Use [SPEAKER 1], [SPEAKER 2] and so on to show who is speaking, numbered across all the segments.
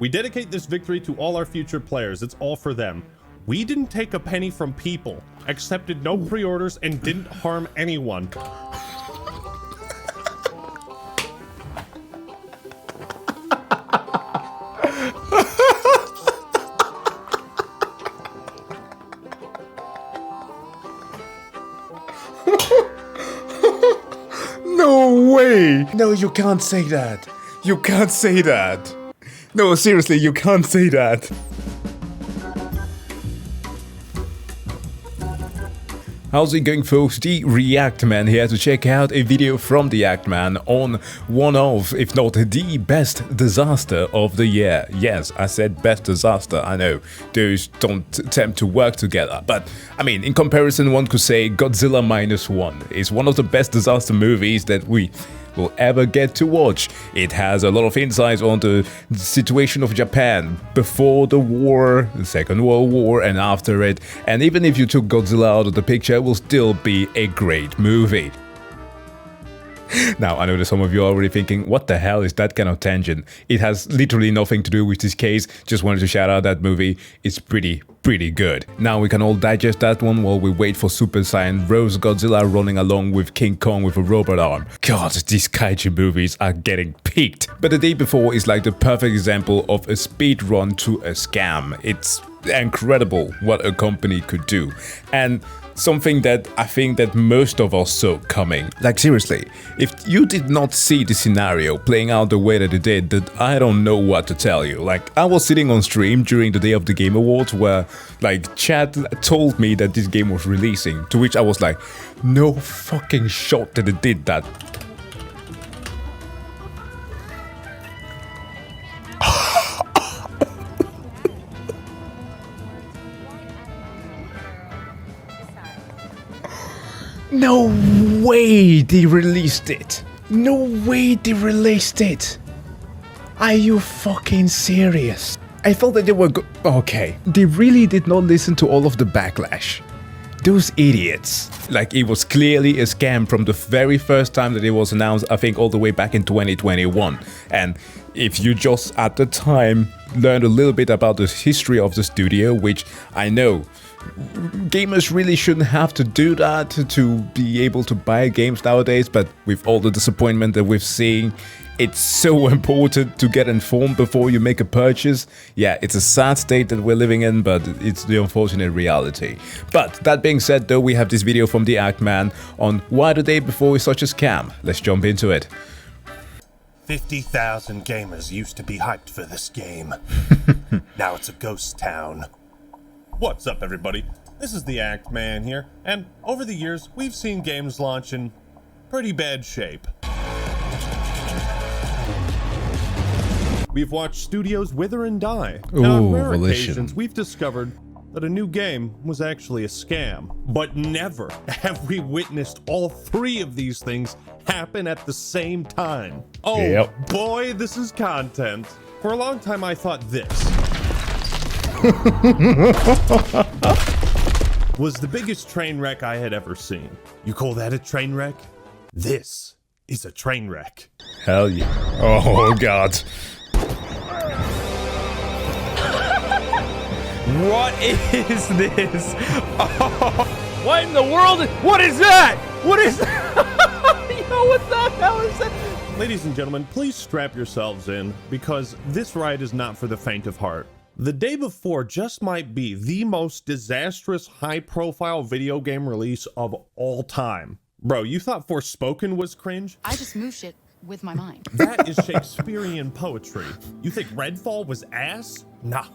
[SPEAKER 1] We dedicate this victory to all our future players. It's all for them. We didn't take a penny from people, accepted no pre-orders, and didn't harm anyone.
[SPEAKER 2] No way! No, you can't say that. You can't say that. No, seriously, you can't say that. How's it going, folks? The React Man here to check out a video from the React Man on one of, if not the best disaster of the year. Yes, I said best disaster, I know. Those don't tend to work together. But, I mean, in comparison, one could say Godzilla -1 is one of the best disaster movies that we will ever get to watch. It has a lot of insights on the situation of Japan before the war, the Second World War, and after it. And even if you took Godzilla out of the picture, it will still be a great movie. Now, I know that some of you are already thinking, what the hell is that kind of tangent? It has literally nothing to do with this case. Just wanted to shout out that movie. It's pretty good. Now we can all digest that one while we wait for Super Saiyan Rose Godzilla running along with King Kong with a robot arm. God, these kaiju movies are getting peaked. But the day before is like the perfect example of a speed run to a scam. It's incredible what a company could do. And something that I think that most of us saw coming. Like seriously, if you did not see the scenario playing out the way that it did, that I don't know what to tell you. Like, I was sitting on stream during the day of the Game Awards where like chat told me that this game was releasing, to which I was like, no fucking shot that it did that. No way they released it! No way they released it! Are you fucking serious? I thought that they were okay. They really did not listen to all of the backlash. Those idiots. Like, it was clearly a scam from the very first time that it was announced, I think all the way back in 2021. And if you just at the time learned a little bit about the history of the studio, which I know gamers really shouldn't have to do that to be able to buy games nowadays, but with all the disappointment that we've seen, it's so important to get informed before you make a purchase. Yeah, it's a sad state that we're living in, but it's the unfortunate reality. But that being said, though, we have this video from the Act Man on why the day before is such a scam. Let's jump into it.
[SPEAKER 1] 50,000 gamers used to be hyped for this game. Now it's a ghost town. What's up, everybody? This is the Act Man here, and over the years, we've seen games launch in pretty bad shape. We've watched studios wither and die. Now, on rare occasions, we've discovered that a new game was actually a scam. But never have we witnessed all three of these things happen at the same time. Oh boy, this is content. For a long time, I thought this was the biggest train wreck I had ever seen. You call that a train wreck? This is a train wreck.
[SPEAKER 2] Hell yeah. Oh god.
[SPEAKER 3] What is this? Oh, what in the world? What is that? What is that? Yo, what the hell is that?
[SPEAKER 1] Ladies and gentlemen, please strap yourselves in, because this ride is not for the faint of heart. The day before just might be the most disastrous high-profile video game release of all time. Bro, you thought Forspoken was cringe?
[SPEAKER 4] I just move shit with my mind.
[SPEAKER 1] That is Shakespearean poetry. You think Redfall was ass? Nah,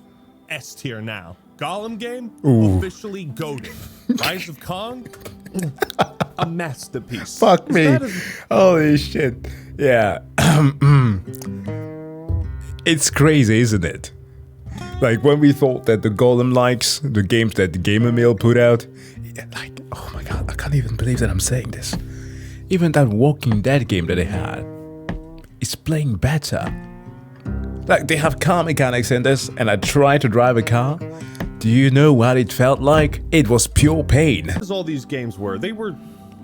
[SPEAKER 1] S tier now. Gollum game? Officially goated. Rise of Kong? A masterpiece.
[SPEAKER 2] Fuck me. Holy shit. Yeah. It's crazy, isn't it? Like, when we thought that the Golem likes, the games that the Gamer Mail put out, like, oh my god, I can't even believe that I'm saying this. Even that Walking Dead game that they had is playing better. Like, they have car mechanics in this, and I tried to drive a car. Do you know what it felt like? It was pure pain.
[SPEAKER 1] As all these games were, they were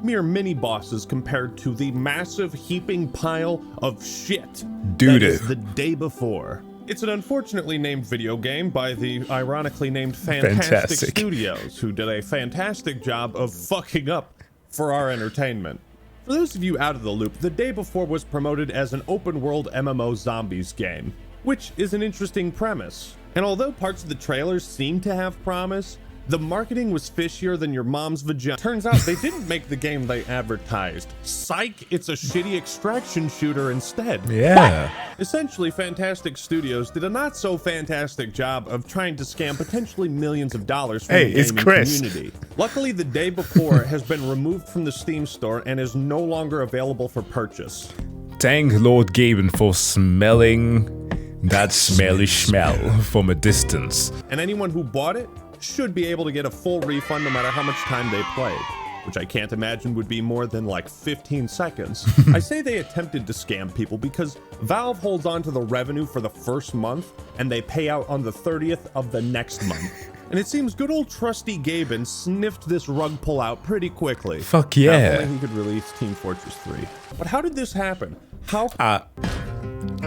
[SPEAKER 1] mere mini-bosses compared to the massive heaping pile of shit
[SPEAKER 2] Dude.
[SPEAKER 1] that is the day before. It's an unfortunately named video game by the ironically named Fantastic Studios, who did a fantastic job of fucking up for our entertainment. For those of you out of the loop, The Day Before was promoted as an open-world MMO zombies game, which is an interesting premise. And although parts of the trailers seem to have promise, the marketing was fishier than your mom's vagina. Turns out they didn't make the game they advertised. Psych, it's a shitty extraction shooter instead.
[SPEAKER 2] Yeah.
[SPEAKER 1] Essentially, Fantastic Studios did a not-so-fantastic job of trying to scam potentially millions of dollars from the gaming community. Luckily, The Day Before has been removed from the Steam store and is no longer available for purchase.
[SPEAKER 2] Thank Lord Gaben for smelling that smelly smell from a distance.
[SPEAKER 1] And anyone who bought it should be able to get a full refund no matter how much time they played, which I can't imagine would be more than like 15 seconds. I say they attempted to scam people because Valve holds on to the revenue for the first month and they pay out on the 30th of the next month. And it seems good old trusty Gaben sniffed this rug pull out pretty quickly.
[SPEAKER 2] Fuck yeah.
[SPEAKER 1] If only he could release Team Fortress 3. But how did this happen? How?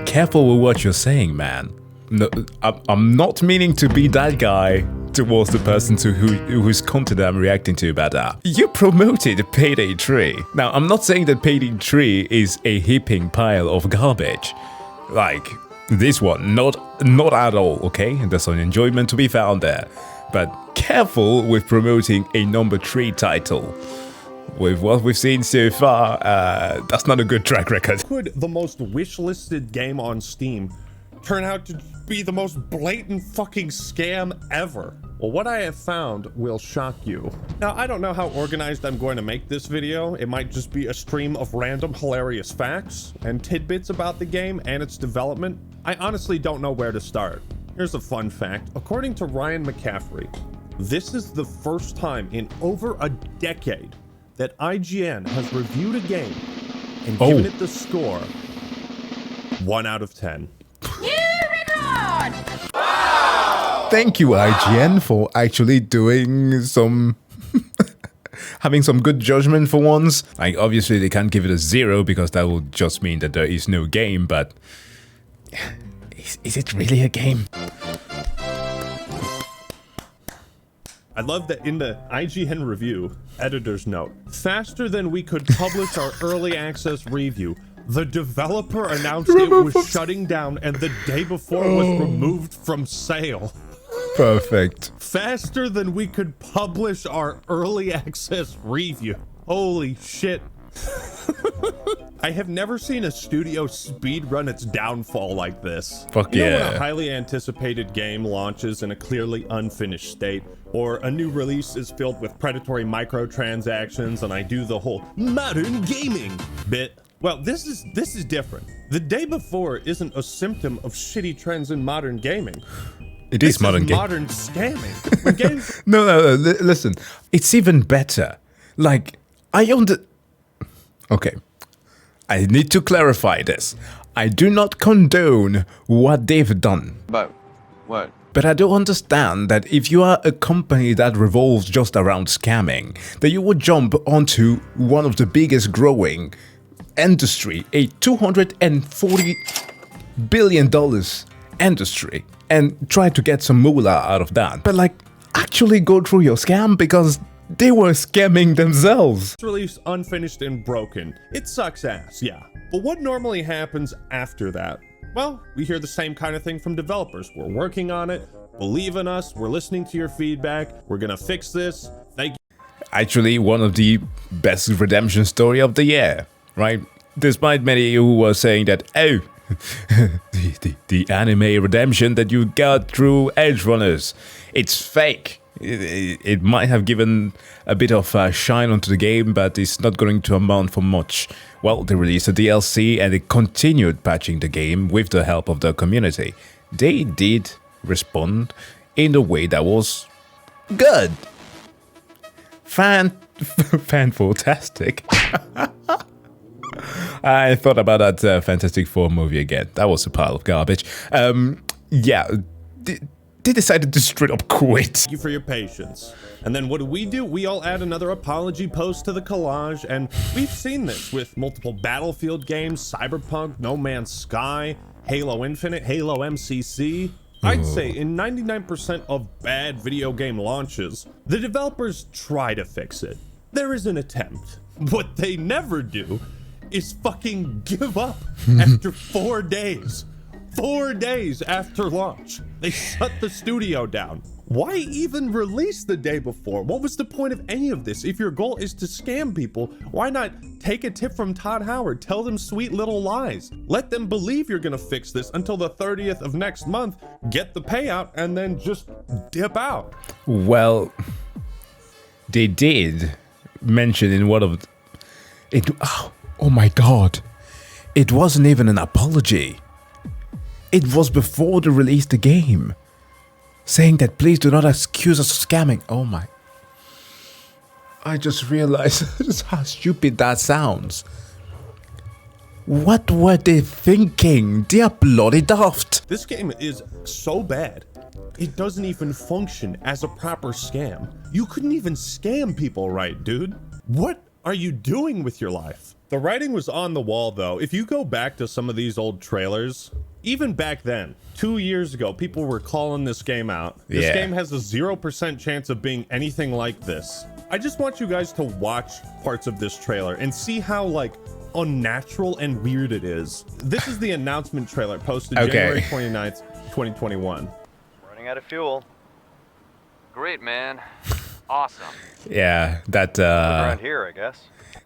[SPEAKER 2] Careful with what you're saying, man. No, I'm not meaning to be that guy towards the person whose content I'm reacting to, but you promoted Payday 3. Now, I'm not saying that Payday 3 is a heaping pile of garbage. Like, this one, not at all, okay? There's some enjoyment to be found there. But careful with promoting a number 3 title. With what we've seen so far, that's not a good track record.
[SPEAKER 1] Could the most wish-listed game on Steam turn out to be the most blatant fucking scam ever? Well, what I have found will shock you. Now, I don't know how organized I'm going to make this video. It might just be a stream of random hilarious facts and tidbits about the game and its development. I honestly don't know where to start. Here's a fun fact. According to Ryan McCaffrey, this is the first time in over a decade that IGN has reviewed a game and given it the score 1 out of 10.
[SPEAKER 2] Thank you, IGN, for actually doing some... having some good judgment for once. Like, obviously they can't give it a 0 because that will just mean that there is no game, but... Is it really a game?
[SPEAKER 1] I love that in the IGN review, editor's note, faster than we could publish our early access review, the developer announced it was shutting down and the day before was removed from sale.
[SPEAKER 2] Perfect.
[SPEAKER 1] Faster than we could publish our early access review. Holy shit. I have never seen a studio speedrun its downfall like this.
[SPEAKER 2] Fuck
[SPEAKER 1] you know
[SPEAKER 2] yeah.
[SPEAKER 1] when a highly anticipated game launches in a clearly unfinished state, or a new release is filled with predatory microtransactions and I do the whole modern gaming bit? Well, this is different. The Day Before isn't a symptom of shitty trends in modern gaming.
[SPEAKER 2] It is modern gaming.
[SPEAKER 1] Modern scamming. When games
[SPEAKER 2] No, listen. It's even better. Like, Okay. I need to clarify this. I do not condone what they've done.
[SPEAKER 5] But what?
[SPEAKER 2] But I do understand that if you are a company that revolves just around scamming, that you would jump onto one of the biggest growing industry, a $240 billion industry, and try to get some moolah out of that. But like, actually go through your scam because they were scamming themselves.
[SPEAKER 1] release unfinished and broken. It sucks ass, yeah. But what normally happens after that? Well, we hear the same kind of thing from developers. We're working on it. Believe in us. We're listening to your feedback. We're gonna fix this. Thank you.
[SPEAKER 2] Actually, one of the best redemption story of the year, right? Despite many who were saying that, oh, the anime redemption that you got through Edge Runners, it's fake. It might have given a bit of shine onto the game, but it's not going to amount for much. Well, they released a DLC and they continued patching the game with the help of the community. They did respond in a way that was good. Fantastic. I thought about that Fantastic Four movie again. That was a pile of garbage. Yeah, they decided to straight up quit.
[SPEAKER 1] Thank you for your patience. And then what do? We all add another apology post to the collage, and we've seen this with multiple Battlefield games, Cyberpunk, No Man's Sky, Halo Infinite, Halo MCC. I'd say in 99% of bad video game launches, the developers try to fix it. There is an attempt. What they never do is fucking give up after 4 days. 4 days after launch, they shut the studio down. Why even release the day before? What was the point of any of this? If your goal is to scam people, why not take a tip from Todd Howard? Tell them sweet little lies. Let them believe you're gonna fix this until the 30th of next month, get the payout, and then just dip out.
[SPEAKER 2] Well, they did mention in one of it. Oh my god, it wasn't even an apology. It was before they released the game, saying that please do not accuse us of scamming. Oh my. I just realized just how stupid that sounds. What were they thinking? They are bloody daft.
[SPEAKER 1] This game is so bad, it doesn't even function as a proper scam. You couldn't even scam people right, dude. What are you doing with your life? The writing was on the wall though. If you go back to some of these old trailers, even back then, 2 years ago, people were calling this game out. This game has a 0% chance of being anything like this. I just want you guys to watch parts of this trailer and see how like unnatural and weird it is. This is the announcement trailer posted January 29th, 2021.
[SPEAKER 5] Running out of fuel.
[SPEAKER 3] Great, man. Awesome.
[SPEAKER 2] Yeah, that
[SPEAKER 5] Around here, I guess.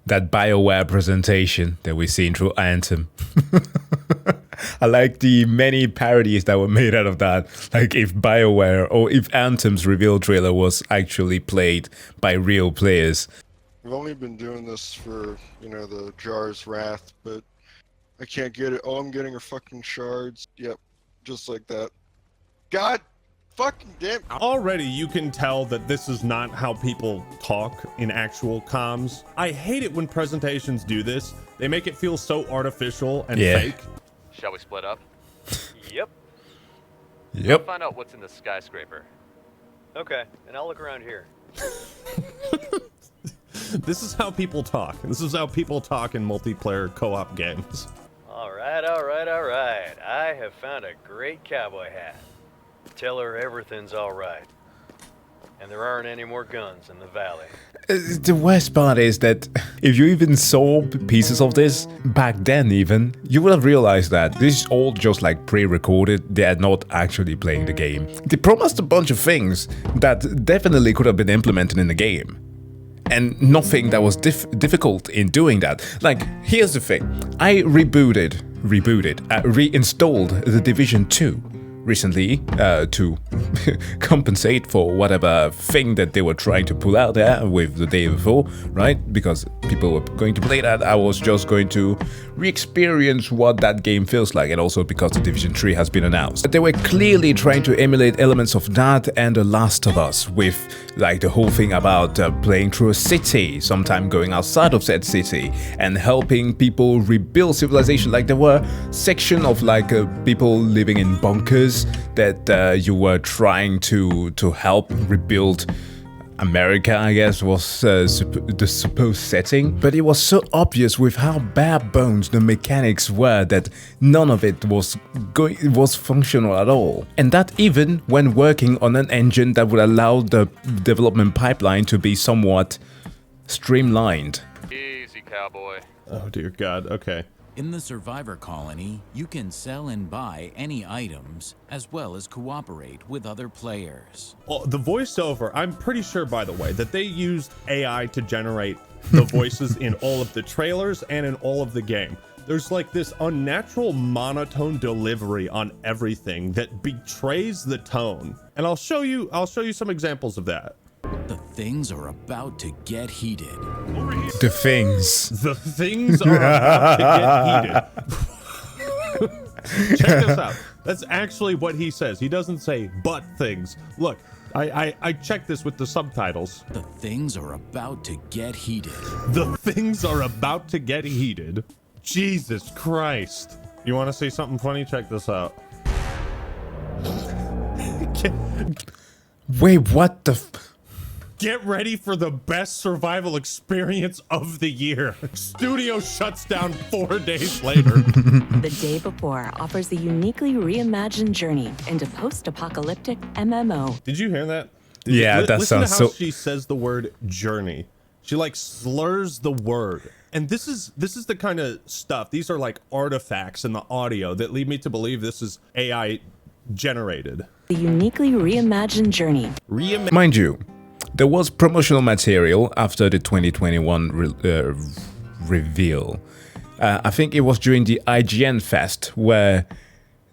[SPEAKER 2] that BioWare presentation that we seen through Anthem. I like the many parodies that were made out of that. Like if BioWare or if Anthem's reveal trailer was actually played by real players.
[SPEAKER 6] We've only been doing this for, you know, the Jar's Wrath, but I can't get it. Oh, I'm getting her fucking shards. Yep, just like that. God fucking damn.
[SPEAKER 1] Already you can tell that this is not how people talk in actual comms. I hate it when presentations do this. They make it feel so artificial and fake.
[SPEAKER 3] Shall we split up?
[SPEAKER 5] Yep.
[SPEAKER 2] Yep.
[SPEAKER 3] Find out what's in the skyscraper.
[SPEAKER 5] Okay, and I'll look around here.
[SPEAKER 1] This is how people talk. This is how people talk in multiplayer co-op games.
[SPEAKER 5] All right, all right, all right. I have found a great cowboy hat. Tell her everything's all right. And there aren't any more guns in the valley.
[SPEAKER 2] The worst part is that if you even saw pieces of this back then even, you would have realized that this is all just like pre-recorded. They are not actually playing the game. They promised a bunch of things that definitely could have been implemented in the game. And nothing that was difficult in doing that. Like, here's the thing. I reinstalled The Division 2 recently to compensate for whatever thing that they were trying to pull out there with the day before, right? Because people were going to play that, I was just going to re-experience what that game feels like, and also because The Division 3 has been announced. But they were clearly trying to emulate elements of that and The Last of Us, with like the whole thing about playing through a city, sometime going outside of said city, and helping people rebuild civilization. Like there were section of like people living in bunkers that you were trying to help rebuild. America, I guess, was the supposed setting, but it was so obvious with how bare bones the mechanics were that none of it was functional at all. And that even when working on an engine that would allow the development pipeline to be somewhat streamlined.
[SPEAKER 3] Easy, cowboy.
[SPEAKER 1] Oh dear God, okay.
[SPEAKER 7] In the Survivor Colony, you can sell and buy any items, as well as cooperate with other players.
[SPEAKER 1] Well, the voiceover, I'm pretty sure, by the way, that they used AI to generate the voices in all of the trailers and in all of the game. There's like this unnatural monotone delivery on everything that betrays the tone. And I'll show you some examples of that.
[SPEAKER 7] The things are about to get heated.
[SPEAKER 2] The things.
[SPEAKER 1] The things are about to get heated. Check this out. That's actually what he says. He doesn't say but things. Look, I checked this with the subtitles.
[SPEAKER 7] The things are about to get heated.
[SPEAKER 1] The things are about to get heated. Jesus Christ. You want to see something funny? Check this out.
[SPEAKER 2] Wait, what the
[SPEAKER 1] Get ready for the best survival experience of the year. Studio shuts down 4 days later.
[SPEAKER 8] The Day Before offers a uniquely reimagined journey into post-apocalyptic MMO.
[SPEAKER 1] Did you hear that?
[SPEAKER 2] Yeah, that
[SPEAKER 1] listen
[SPEAKER 2] sounds
[SPEAKER 1] to how
[SPEAKER 2] so...
[SPEAKER 1] she says the word journey. She like slurs the word. And this is the kind of stuff. These are like artifacts in the audio that lead me to believe this is AI generated.
[SPEAKER 8] The uniquely reimagined journey.
[SPEAKER 2] Mind you, there was promotional material after the 2021 reveal. I think it was during the IGN Fest where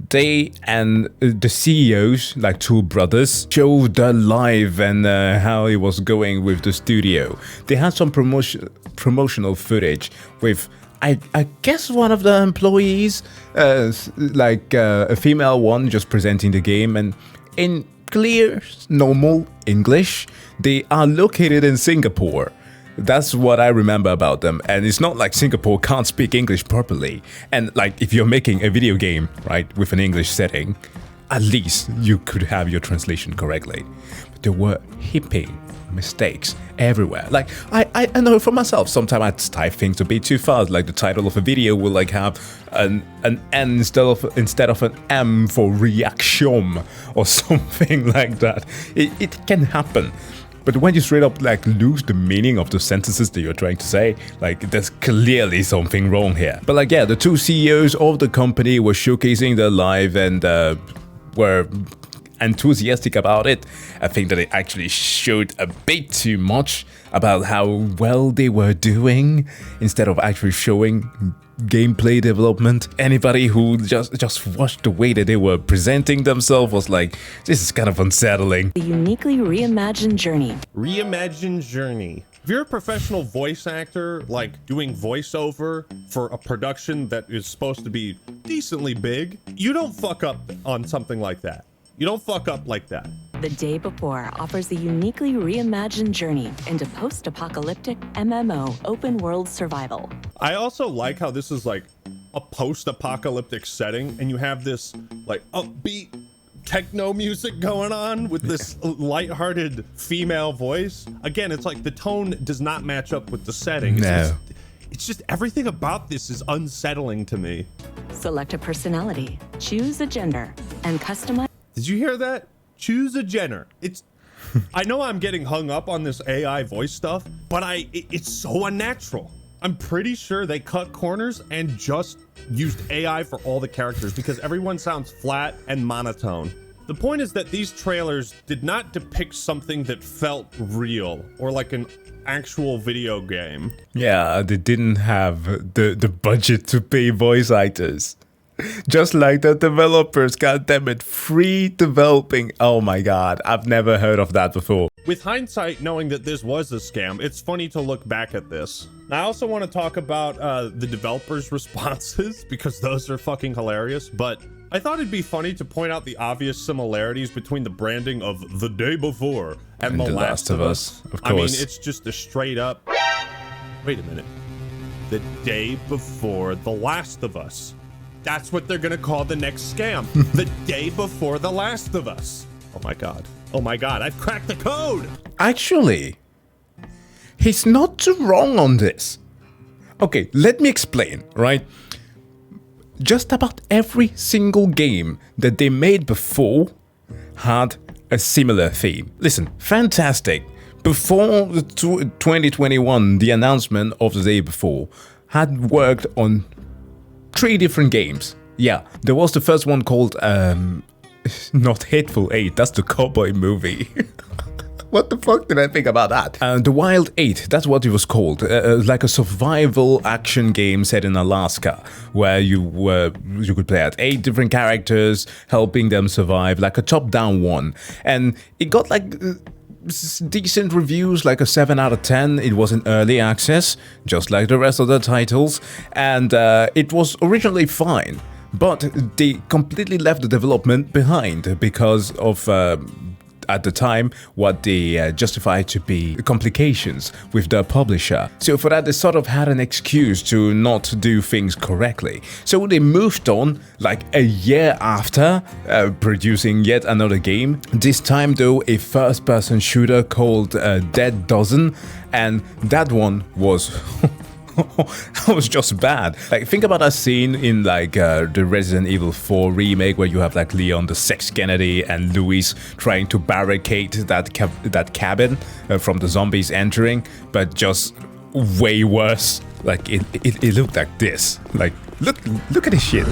[SPEAKER 2] they and the CEOs, like two brothers, showed the live and how it was going with the studio. They had some promotional footage with, I guess, one of the employees, like a female one, just presenting the game, and in clear, normal English, they are located in Singapore. That's what I remember about them. And it's not like Singapore can't speak English properly. And like if you're making a video game, right, with an English setting, at least you could have your translation correctly. But there were heaping mistakes everywhere. Like I know for myself, sometimes I type things a bit too fast. Like the title of a video will like have an N instead of an M for reaction or something like that. It can happen. But when you straight up like lose the meaning of the sentences that you're trying to say, like there's clearly something wrong here. But like, yeah, the two CEOs of the company were showcasing their live and were enthusiastic about it. I think that they actually showed a bit too much about how well they were doing instead of actually showing gameplay development. Anybody who just watched the way that they were presenting themselves was like, this is kind of unsettling.
[SPEAKER 8] The uniquely reimagined journey.
[SPEAKER 1] Reimagined journey. If you're a professional voice actor, like doing voiceover for a production that is supposed to be decently big, you don't fuck up on something like that. You don't fuck up like that.
[SPEAKER 8] The Day Before offers a uniquely reimagined journey into post-apocalyptic MMO open world survival.
[SPEAKER 1] I also like how this is like a post-apocalyptic setting and you have this like upbeat techno music going on with this lighthearted female voice. Again, it's like the tone does not match up with the setting. It's just everything about this is unsettling to me.
[SPEAKER 8] Select a personality, choose a gender, and customize.
[SPEAKER 1] Did you hear that? Choose a gender. It's I know I'm getting hung up on this AI voice stuff, but it's so unnatural. I'm pretty sure they cut corners and just used AI for all the characters because everyone sounds flat and monotone. The point is that these trailers did not depict something that felt real or like an actual video game.
[SPEAKER 2] Yeah, they didn't have the budget to pay voice actors. Just like the developers, goddammit, free developing. Oh my god, I've never heard of that before.
[SPEAKER 1] With hindsight, knowing that this was a scam, it's funny to look back at this. I also want to talk about the developers' responses because those are fucking hilarious, but I thought it'd be funny to point out the obvious similarities between the branding of The Day Before and The Last of Us.
[SPEAKER 2] Of course.
[SPEAKER 1] I mean, it's just a straight up... Wait a minute. The Day Before The Last of Us. That's what they're gonna call the next scam. The Day Before The Last of Us. Oh my god. Oh my god, I've cracked the code!
[SPEAKER 2] Actually, he's not too wrong on this. Okay, let me explain, right? Just about every single game that they made before had a similar theme. Listen, fantastic. Before the 2021, the announcement of The Day Before had worked on 3 different games. Yeah, there was the first one called, not Hateful Eight, that's the cowboy movie. What the fuck did I think about that? The Wild 8, that's what it was called. Like a survival action game set in Alaska, where you could play at 8 different characters, helping them survive, like a top-down one. And it got like decent reviews, like a 7 out of 10. It was in early access, just like the rest of the titles, and it was originally fine, but they completely left the development behind because of at the time what they justified to be complications with the publisher. So for that, they sort of had an excuse to not do things correctly. So they moved on like a year after producing yet another game. This time though, a first-person shooter called Dead Dozen, and that one was that was just bad. Like, think about that scene in like the Resident Evil 4 remake where you have like Leon the Sex Kennedy and Louis trying to barricade that cabin from the zombies entering, but just way worse. Like it looked like this. Like look at this shit.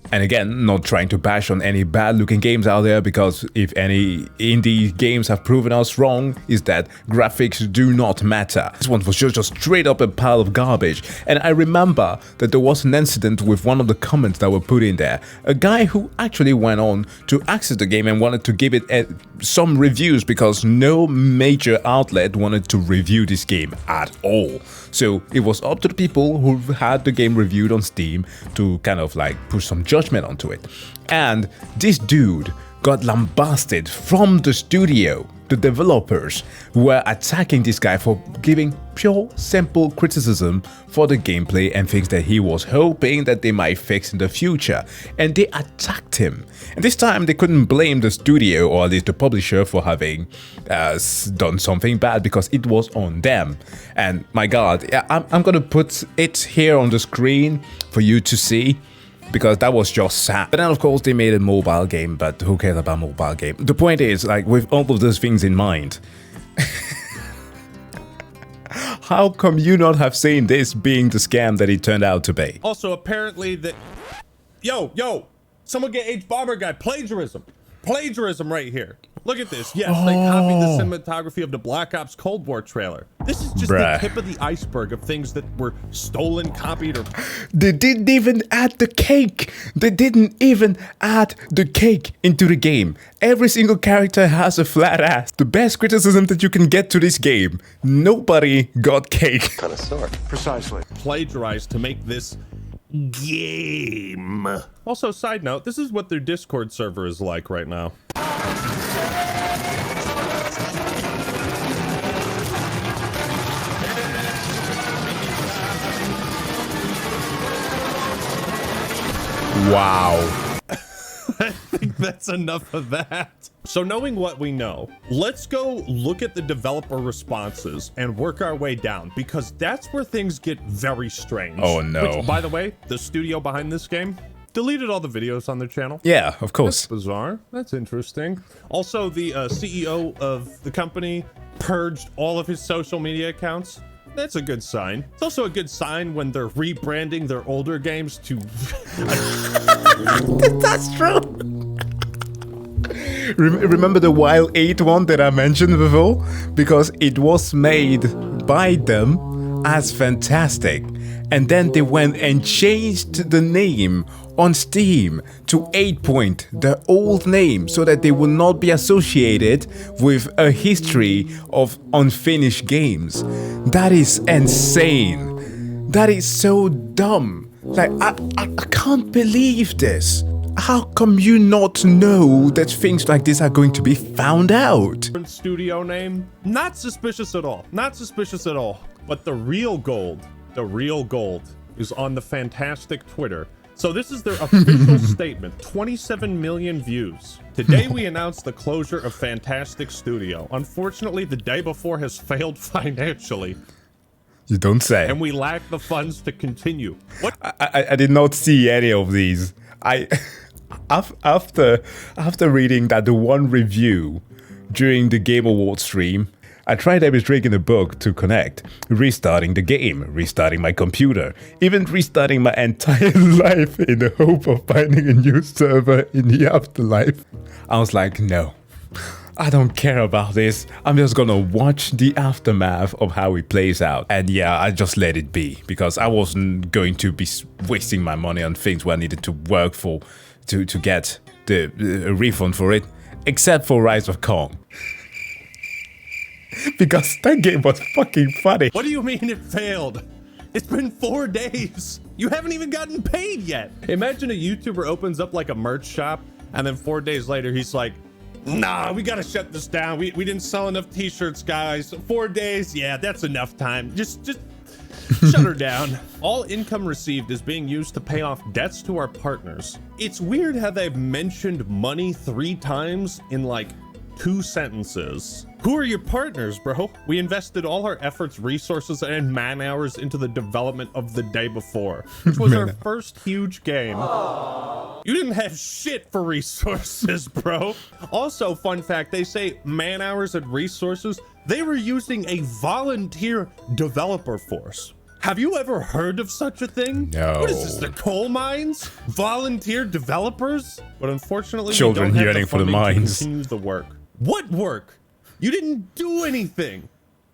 [SPEAKER 2] And again, not trying to bash on any bad-looking games out there, because if any indie games have proven us wrong, is that graphics do not matter. This one was just straight up a pile of garbage. And I remember that there was an incident with one of the comments that were put in there. A guy who actually went on to access the game and wanted to give it some reviews, because no major outlet wanted to review this game at all. So it was up to the people who had the game reviewed on Steam to kind of like push some judgment onto it. And this dude got lambasted from the studio. The developers were attacking this guy for giving pure, simple criticism for the gameplay and things that he was hoping that they might fix in the future. And they attacked him. And this time they couldn't blame the studio, or at least the publisher, for having done something bad, because it was on them. And my god, I'm gonna put it here on the screen for you to see, because that was just sad. But then of course they made a mobile game, but who cares about mobile game? The point is, like, with all of those things in mind, how come you not have seen this being the scam that it turned out to be?
[SPEAKER 1] Also, apparently that... Yo! Someone get H-Bomber guy. Plagiarism right here. Look at this. Yes, they copied the cinematography of the Black Ops Cold War trailer. This is just the tip of the iceberg of things that were stolen, copied, or...
[SPEAKER 2] They didn't even add the cake. They didn't even add the cake into the game. Every single character has a flat ass. The best criticism that you can get to this game. Nobody got cake.
[SPEAKER 9] Connoisseur. Precisely.
[SPEAKER 1] Plagiarized to make this game. Also, side note, this is what their Discord server is like right now.
[SPEAKER 2] Wow.
[SPEAKER 1] I think that's enough of that. So knowing what we know, let's go look at the developer responses and work our way down, because that's where things get very strange.
[SPEAKER 2] Oh no.
[SPEAKER 1] Which, by the way, the studio behind this game deleted all the videos on their channel.
[SPEAKER 2] Yeah, of course.
[SPEAKER 1] That's bizarre. That's interesting. Also, the CEO of the company purged all of his social media accounts. That's a good sign. It's also a good sign when they're rebranding their older games to...
[SPEAKER 2] That's true. Remember the Wild 8 one that I mentioned before? Because it was made by them as fantastic. And then they went and changed the name on Steam to 8 Point, the old name, so that they would not be associated with a history of unfinished games. That is insane. That is so dumb. Like, I can't believe this. How come you not know that things like this are going to be found out?
[SPEAKER 1] Studio name? Not suspicious at all. Not suspicious at all. But the real gold is on the Fantastic Twitter. So this is their official statement. 27 million views. Today we announced the closure of Fantastic Studio. Unfortunately, the day before has failed financially.
[SPEAKER 2] You don't say.
[SPEAKER 1] And we lack the funds to continue. What?
[SPEAKER 2] I did not see any of these. After reading that the one review during the Game Awards stream, I tried every trick in the book to connect. Restarting the game, restarting my computer, even restarting my entire life in the hope of finding a new server in the afterlife. I was like, no, I don't care about this. I'm just gonna watch the aftermath of how it plays out. And yeah, I just let it be, because I wasn't going to be wasting my money on things where I needed to work for to get the refund for it, except for Rise of Kong. Because that game was fucking funny.
[SPEAKER 1] What do you mean it failed? It's been 4 days. You haven't even gotten paid yet. Imagine a YouTuber opens up like a merch shop and then 4 days later he's like, nah, we gotta shut this down. We didn't sell enough t-shirts, guys. 4 days, yeah, that's enough time. Just shut her down. All income received is being used to pay off debts to our partners. It's weird how they've mentioned money 3 times in like 2 sentences. Who are your partners, bro? We invested all our efforts, resources, and man hours into the development of The Day Before, which was our first huge game. You didn't have shit for resources, bro. Also, fun fact, they say man hours and resources. They were using a volunteer developer force. Have you ever heard of such a thing?
[SPEAKER 2] No.
[SPEAKER 1] What is this, the coal mines? Volunteer developers? But unfortunately,
[SPEAKER 2] Children
[SPEAKER 1] we don't have
[SPEAKER 2] yearning
[SPEAKER 1] the
[SPEAKER 2] for the
[SPEAKER 1] funding to
[SPEAKER 2] mines.
[SPEAKER 1] continue the work. What work? You didn't do anything.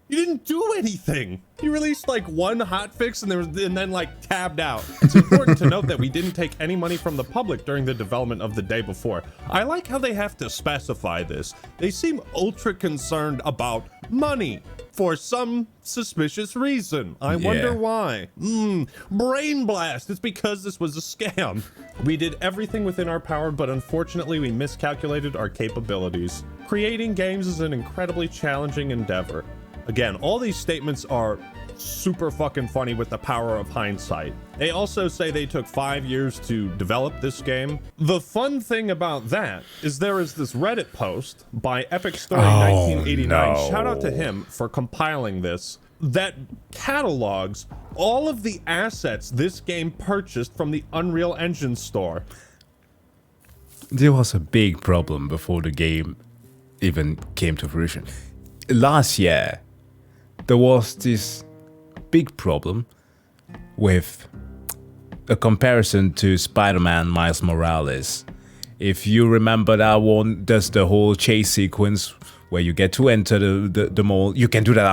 [SPEAKER 1] You didn't do anything. You released like 1 hotfix and then like tabbed out. It's important to note that we didn't take any money from the public during the development of The Day Before. I like how they have to specify this. They seem ultra concerned about money for some suspicious reason. I wonder why. Brain blast. It's because this was a scam. We did everything within our power, but unfortunately we miscalculated our capabilities. Creating games is an incredibly challenging endeavor. Again, all these statements are super fucking funny with the power of hindsight. They also say they took 5 years to develop this game. The fun thing about that is there is this Reddit post by Epic Story 1989.
[SPEAKER 2] no.
[SPEAKER 1] Shout out to him for compiling this. That catalogs all of the assets this game purchased from the Unreal Engine store.
[SPEAKER 2] There was a big problem before the game even came to fruition. Last year, there was this big problem with a comparison to Spider-Man Miles Morales. If you remember that one, there's the whole chase sequence where you get to enter the mall. You can do that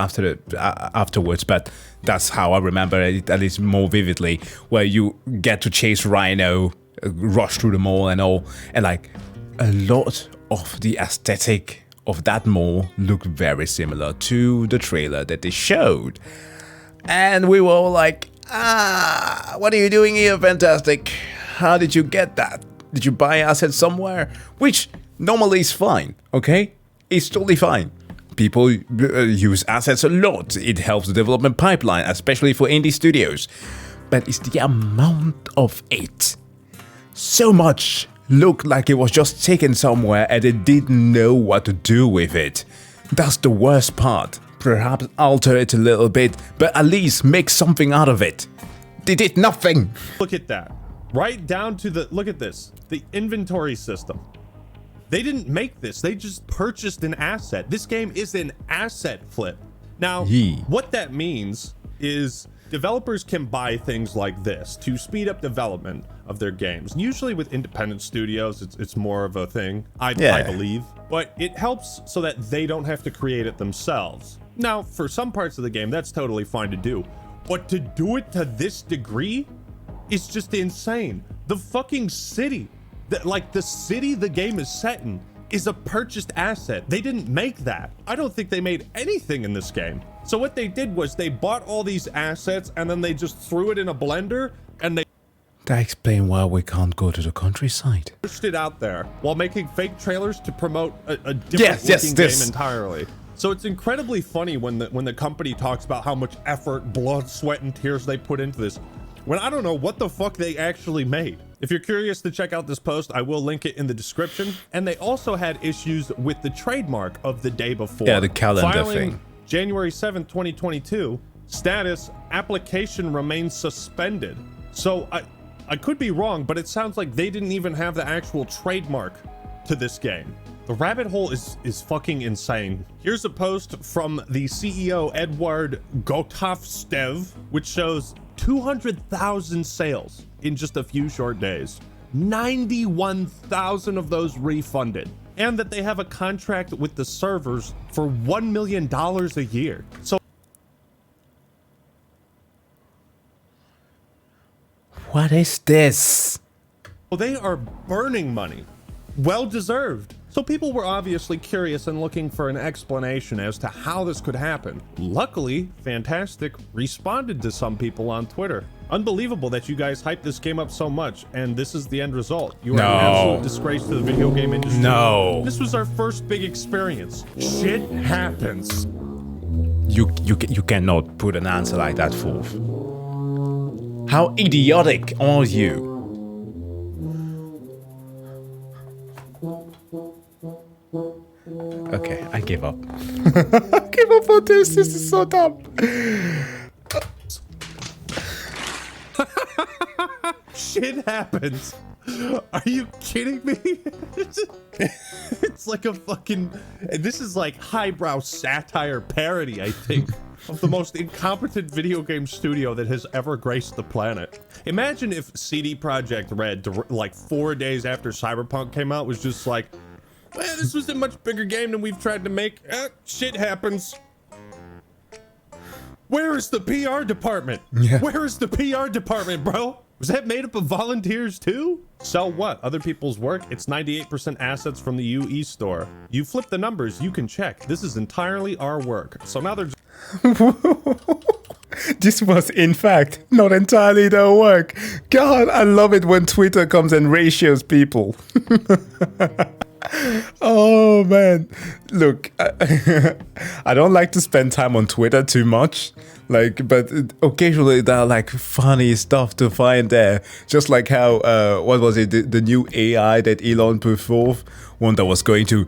[SPEAKER 2] afterwards, but that's how I remember it, at least more vividly, where you get to chase Rhino, rush through the mall and all, and like a lot of the aesthetic of that mall looked very similar to the trailer that they showed. And we were all like, what are you doing here, Fantastic? How did you get that? Did you buy assets somewhere? Which normally is fine, okay? It's totally fine. People use assets a lot. It helps the development pipeline, especially for indie studios. But it's the amount of it. So much looked like it was just taken somewhere and they didn't know what to do with it. That's the worst part. Perhaps alter it a little bit, but at least make something out of it. They did nothing.
[SPEAKER 1] Look at that. Right down to look at this. The inventory system. They didn't make this. They just purchased an asset. This game is an asset flip. Now, what that means is developers can buy things like this to speed up development of their games. Usually with independent studios, it's more of a thing, I believe. But it helps so that they don't have to create it themselves. Now, for some parts of the game, that's totally fine to do. But to do it to this degree is just insane. The fucking city, the city the game is set in, is a purchased asset. They didn't make that. I don't think they made anything in this game. So what they did was they bought all these assets and then they just threw it in a blender and they
[SPEAKER 2] That explains why we can't go to the countryside.
[SPEAKER 1] pushed it out there while making fake trailers to promote a different looking game entirely. So it's incredibly funny when the company talks about how much effort, blood, sweat, and tears they put into this, when I don't know what the fuck they actually made. If you're curious to check out this post, I will link it in the description. And they also had issues with the trademark of The Day Before.
[SPEAKER 2] Yeah, the calendar
[SPEAKER 1] Filing
[SPEAKER 2] thing.
[SPEAKER 1] January 7th, 2022. Status, application remains suspended. So I could be wrong, but it sounds like they didn't even have the actual trademark to this game. The rabbit hole is fucking insane. Here's a post from the CEO, Edward Gotovstev, which shows 200,000 sales in just a few short days. 91,000 of those refunded. And that they have a contract with the servers for $1 million a year. So
[SPEAKER 2] What is this?
[SPEAKER 1] they are burning money. Well deserved. So people were obviously curious and looking for an explanation as to how this could happen. Luckily, Fantastic responded to some people on Twitter. Unbelievable that you guys hyped this game up so much, and this is the end result. You are an absolute disgrace to the video game industry.
[SPEAKER 2] No.
[SPEAKER 1] This was our first big experience. Shit happens.
[SPEAKER 2] You cannot put an answer like that forth. How idiotic are you? Okay, I give up. I give up on this. This is so dumb.
[SPEAKER 1] Shit happens. Are you kidding me? It's like a fucking... This is like highbrow satire parody, I think, of the most incompetent video game studio that has ever graced the planet. Imagine if CD Projekt Red, like 4 days after Cyberpunk came out, was just like, well, this was a much bigger game than we've tried to make. Shit happens. Where is the PR department?
[SPEAKER 2] Yeah.
[SPEAKER 1] Where is the PR department, bro? Was that made up of volunteers too? Sell what? Other people's work? It's 98% assets from the UE store. You flip the numbers, you can check. This is entirely our work. So now they're...
[SPEAKER 2] This was, in fact, not entirely their work. God, I love it when Twitter comes and ratios people. Oh man, look, I don't like to spend time on Twitter too much, like, but occasionally there are like funny stuff to find there. Just like how what was it, the new AI that Elon put forth, one that was going to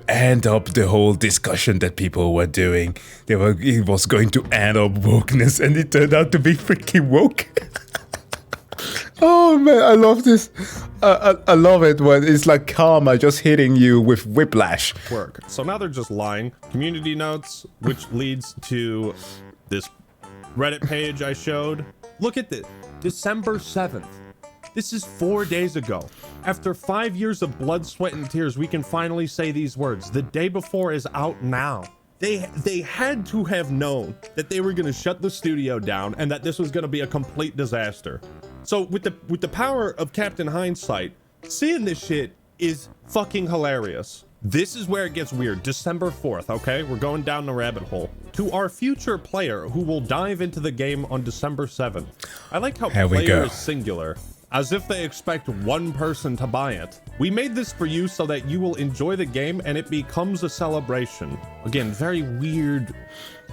[SPEAKER 2] end up the whole discussion that people were doing. It was going to end up wokeness, and it turned out to be freaking woke. Oh man, I love this. I love it when it's like karma just hitting you with whiplash.
[SPEAKER 1] Work. So now they're just lying. Community notes, which leads to this Reddit page I showed. Look at this. December 7th. This is 4 days ago. After 5 years of blood, sweat, and tears, we can finally say these words. The day before is out now. They had to have known that they were going to shut the studio down and that this was going to be a complete disaster. So with the power of Captain Hindsight, seeing this shit is fucking hilarious. This is where it gets weird. December 4th, okay? We're going down the rabbit hole. To our future player who will dive into the game on December 7th. I like how player is singular, as if they expect one person to buy it. We made this for you so that you will enjoy the game and it becomes a celebration. Again, very weird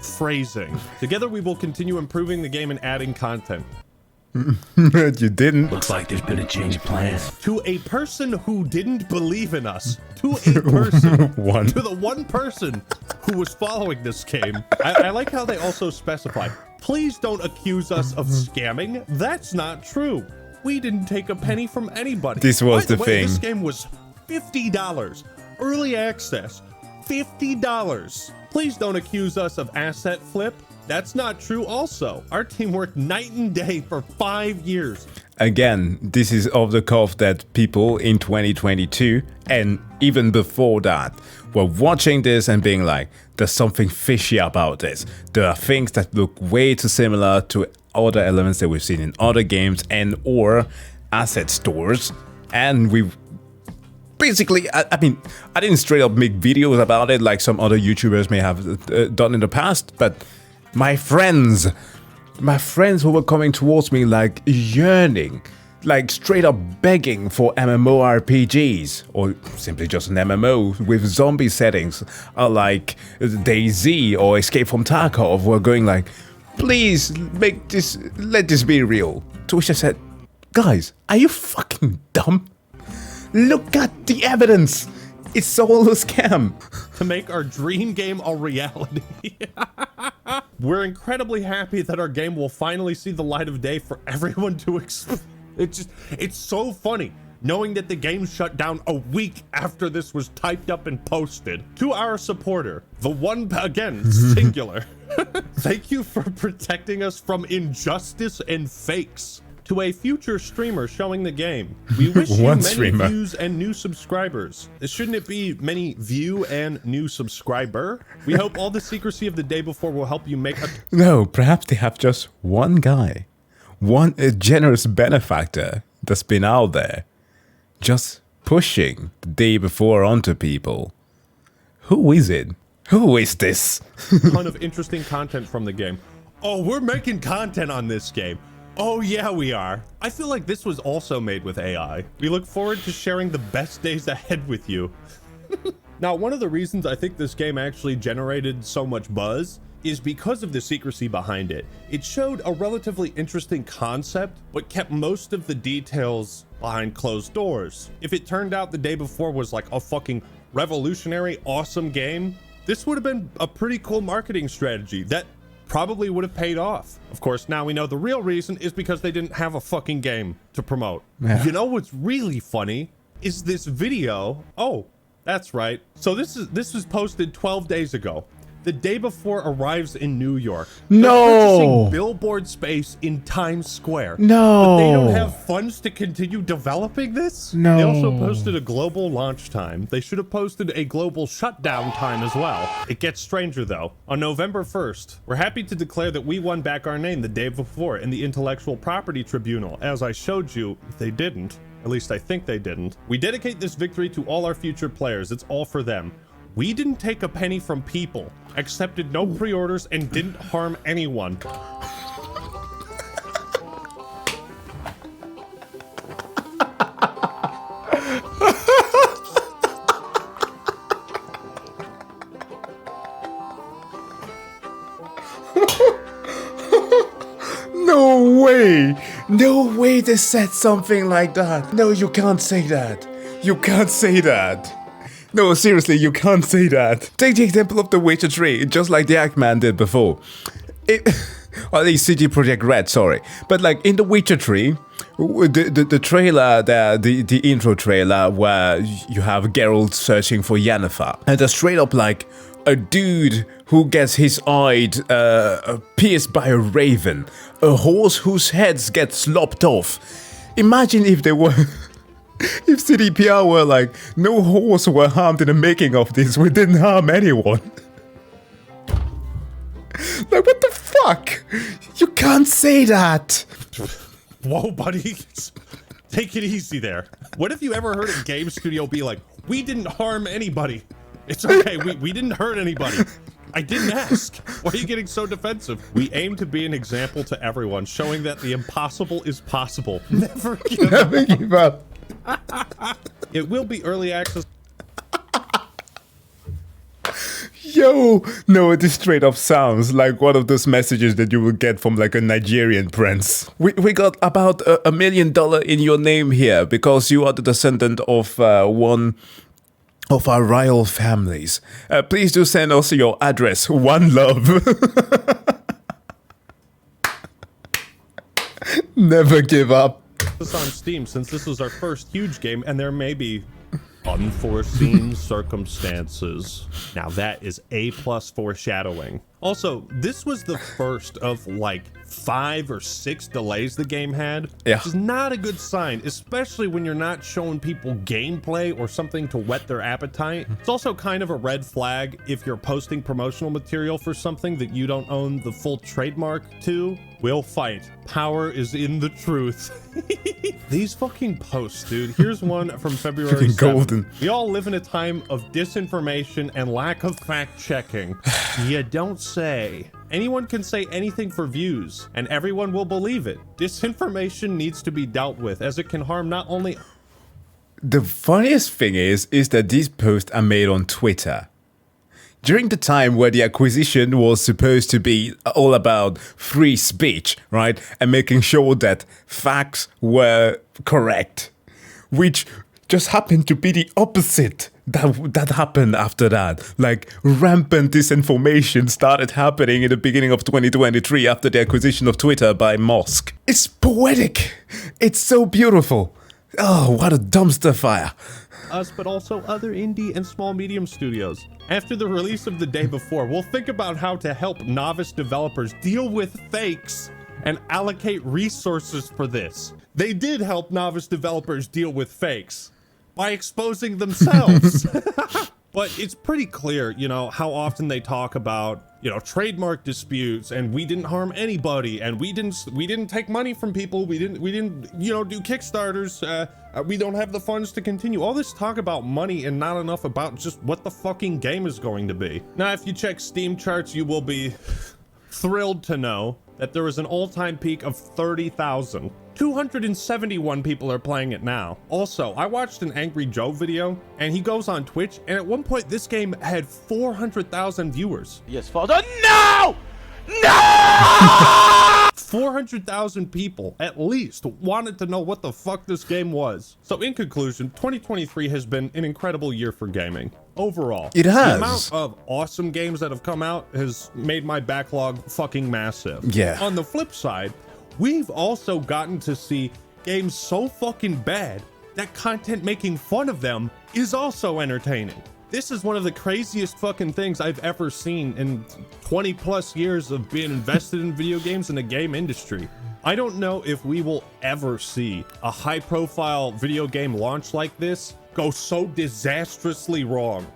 [SPEAKER 1] phrasing. Together we will continue improving the game and adding content.
[SPEAKER 2] You didn't.
[SPEAKER 9] Looks like there's been a change of plans.
[SPEAKER 1] To a person who didn't believe in us. To a person. To the one person who was following this game. I like how they also specify, please don't accuse us of scamming. That's not true. We didn't take a penny from anybody.
[SPEAKER 2] This was the thing.
[SPEAKER 1] This game was $50. Early access. $50. Please don't accuse us of asset flip. That's not true also. Our team worked night and day for 5 years.
[SPEAKER 2] Again, this is off the cuff that people in 2022 and even before that were watching this and being like, there's something fishy about this. There are things that look way too similar to other elements that we've seen in other games and or asset stores. And we basically, I mean, I didn't straight up make videos about it like some other YouTubers may have done in the past, but my friends who were coming towards me like yearning, like straight up begging for MMORPGs, or simply just an MMO with zombie settings, like DayZ or Escape from Tarkov, were going like, please make this, let this be real. To which I said, guys, are you fucking dumb? Look at the evidence. It's all a scam.
[SPEAKER 1] To make our dream game a reality. We're incredibly happy that our game will finally see the light of day for everyone to it's so funny knowing that the game shut down a week after this was typed up and posted. To our supporter, the one, again, singular. Thank you for protecting us from injustice and fakes. To a future streamer showing the game, we wish you many views and new subscribers. Shouldn't it be many view and new subscriber? We hope all the secrecy of the day before will help you make a...
[SPEAKER 2] No, perhaps they have just one guy, one generous benefactor that's been out there, just pushing day before onto people. Who is it? Who is this?
[SPEAKER 1] Ton of interesting content from the game. Oh, we're making content on this game. Oh yeah, we are. I feel like this was also made with AI. We look forward to sharing the best days ahead with you. Now, one of the reasons I think this game actually generated so much buzz is because of the secrecy behind it. It showed a relatively interesting concept, but kept most of the details behind closed doors. If it turned out the day before was like a fucking revolutionary, awesome game, this would have been a pretty cool marketing strategy that probably would have paid off. Of course, now we know the real reason is because they didn't have a fucking game to promote.
[SPEAKER 2] Yeah.
[SPEAKER 1] You know what's really funny is this video. Oh, that's right. So this was posted 12 days ago. The day before arrives in New York. They're purchasing billboard space in Times Square.
[SPEAKER 2] No.
[SPEAKER 1] But they don't have funds to continue developing this?
[SPEAKER 2] No.
[SPEAKER 1] They also posted a global launch time. They should have posted a global shutdown time as well. It gets stranger though. On November 1st, we're happy to declare that we won back our name the day before in the Intellectual Property Tribunal. As I showed you, they didn't. At least I think they didn't. We dedicate this victory to all our future players. It's all for them. We didn't take a penny from people, accepted no pre-orders, and didn't harm anyone.
[SPEAKER 2] No way! No way they said something like that. No, you can't say that. You can't say that. No, seriously, you can't say that. Take the example of The Witcher 3, just like the Ackman did before. Or the CD Projekt Red, sorry. But like in The Witcher 3, the trailer, the intro trailer where you have Geralt searching for Yennefer, and there's straight up like a dude who gets his eye pierced by a raven, a horse whose heads get lopped off. Imagine if they were... If CDPR were like, no horse were harmed in the making of this, we didn't harm anyone. Like, what the fuck? You can't say that.
[SPEAKER 1] Whoa, buddy. Take it easy there. What if you ever heard a game studio be like, we didn't harm anybody. It's okay, we didn't hurt anybody. I didn't ask. Why are you getting so defensive? We aim to be an example to everyone, showing that the impossible is possible. Never give up.
[SPEAKER 2] Never give up.
[SPEAKER 1] It will be early access.
[SPEAKER 2] Yo, no, this straight up sounds like one of those messages that you will get from like a Nigerian prince. We got about $1 million in your name here because you are the descendant of one of our royal families. Please do send us your address. One love. Never give up.
[SPEAKER 1] This on Steam since this was our first huge game and there may be unforeseen circumstances. Now that is A+ foreshadowing. Also, this was the first of like 5 or 6 delays the game had.
[SPEAKER 2] Yeah.
[SPEAKER 1] Which is not a good sign, especially when you're not showing people gameplay or something to whet their appetite. It's also kind of a red flag if you're posting promotional material for something that you don't own the full trademark to. We'll fight. Power is in the truth. These fucking posts, dude. Here's one from February 7th.
[SPEAKER 2] Golden.
[SPEAKER 1] We all live in a time of disinformation and lack of fact-checking. You don't say. Anyone can say anything for views, and everyone will believe it. Disinformation needs to be dealt with, as it can harm not only...
[SPEAKER 2] The funniest thing is that these posts are made on Twitter. During the time where the acquisition was supposed to be all about free speech, right? And making sure that facts were correct. Which just happened to be the opposite that happened after that. Like, rampant disinformation started happening in the beginning of 2023 after the acquisition of Twitter by Musk. It's poetic. It's so beautiful. Oh, what a dumpster fire.
[SPEAKER 1] Us, but also other indie and small medium studios. After the release of the day before, we'll think about how to help novice developers deal with fakes and allocate resources for this. They did help novice developers deal with fakes by exposing themselves. But it's pretty clear, you know, how often they talk about, you know, trademark disputes, and we didn't harm anybody, and we didn't take money from people, we didn't you know, do Kickstarters, we don't have the funds to continue. All this talk about money and not enough about just what the fucking game is going to be. Now, if you check Steam charts, you will be thrilled to know that there was an all-time peak of 30,000. 271 people are playing it now. Also, I watched an Angry Joe video, and he goes on Twitch, and at one point this game had 400,000 viewers.
[SPEAKER 3] Yes, falls. No! No!
[SPEAKER 1] 400,000 people, at least, wanted to know what the fuck this game was. So in conclusion, 2023 has been an incredible year for gaming. Overall,
[SPEAKER 2] it has.
[SPEAKER 1] The amount of awesome games that have come out has made my backlog fucking massive.
[SPEAKER 2] Yeah.
[SPEAKER 1] On the flip side, we've also gotten to see games so fucking bad that content making fun of them is also entertaining. This is one of the craziest fucking things I've ever seen in 20 plus years of being invested in video games in the game industry. I don't know if we will ever see a high profile video game launch like this go so disastrously wrong.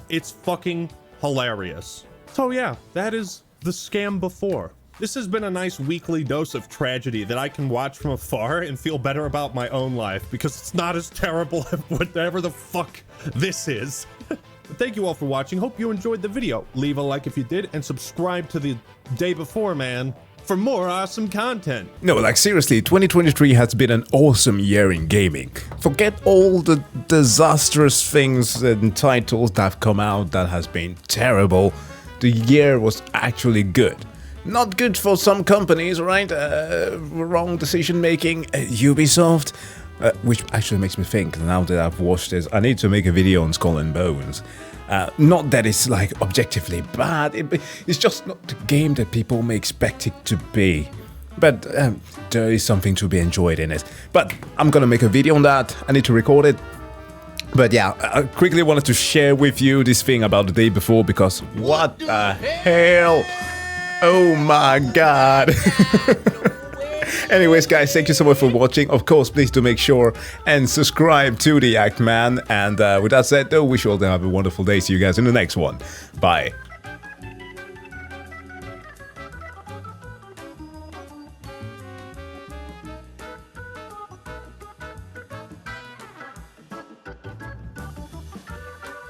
[SPEAKER 1] It's fucking hilarious. So yeah, that is the scam before. This has been a nice weekly dose of tragedy that I can watch from afar and feel better about my own life because it's not as terrible as whatever the fuck this is. But thank you all for watching. Hope you enjoyed the video. Leave a like if you did and subscribe to the day before, man, for more awesome content.
[SPEAKER 2] No, like seriously, 2023 has been an awesome year in gaming. Forget all the disastrous things and titles that have come out that has been terrible. The year was actually good. Not good for some companies, right? Wrong decision making. Ubisoft. Which actually makes me think, now that I've watched this, I need to make a video on Skull and Bones. Not that it's like objectively bad, it's just not the game that people may expect it to be. But there is something to be enjoyed in it. But I'm gonna make a video on that, I need to record it. But yeah, I quickly wanted to share with you this thing about the day before because what the hell? Oh my god. Anyways, guys, thank you so much for watching. Of course, please do make sure and subscribe to the Act Man. And with that said, though, wish you all to have a wonderful day. See you guys in the next one. Bye.